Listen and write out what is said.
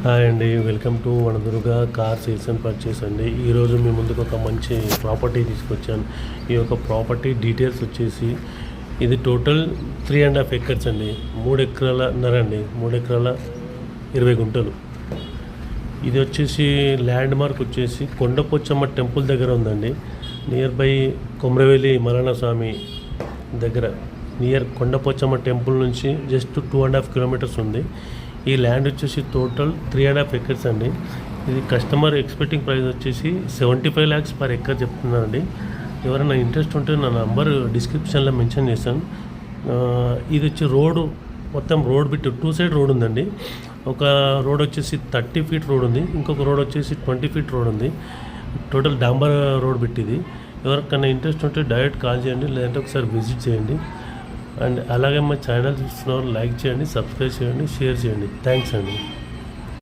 Hi అండి, welcome to Vanadurga car sales and purchase అండి. ఈరోజు మీ ముందుకు ఒక మంచి ప్రాపర్టీ తీసుకొచ్చాను. ఈ యొక్క ప్రాపర్టీ డీటెయిల్స్ వచ్చేసి ఇది టోటల్ 3.5 ఎకర్స్ అండి. 3 ఎకరాలన్నర అండి, 3 ఎకరాల 20 గుంటలు. ఇది వచ్చేసి ల్యాండ్ మార్క్ వచ్చేసి కొండపోచమ్మ టెంపుల్ దగ్గర ఉందండి. నియర్ బై కొమరవెల్లి మలన స్వామి దగ్గర, నియర్ కొండపోచమ్మ టెంపుల్ నుంచి జస్ట్ 2.5 కిలోమీటర్స్ ఉంది. ఈ ల్యాండ్ వచ్చేసి టోటల్ 3.5 ఎకర్స్ అండి. ఇది కస్టమర్ ఎక్స్పెక్టింగ్ ప్రైస్ వచ్చేసి 75 lakhs పర్ ఎకర్ చెప్తున్నానండి. ఎవరైనా ఇంట్రెస్ట్ ఉంటే నా నంబర్ డిస్క్రిప్షన్లో మెన్షన్ చేశాను. ఇది వచ్చి రోడ్ మొత్తం రోడ్ బిట్ 2 సైడ్ రోడ్ ఉందండి. ఒక రోడ్ వచ్చేసి 30 feet రోడ్ ఉంది, ఇంకొక రోడ్ వచ్చేసి 20 feet రోడ్ ఉంది. టోటల్ డాంబర్ రోడ్ బిట్ ఇది. ఎవరికైనా ఇంట్రెస్ట్ ఉంటే డైరెక్ట్ కాల్ చేయండి, లేదంటే ఒకసారి విజిట్ చేయండి. అండ్ అలాగే మా ఛానల్ చూస్తున్నవారు లైక్ చేయండి, సబ్స్క్రైబ్ చేయండి, షేర్ చేయండి. థ్యాంక్స్ అండి.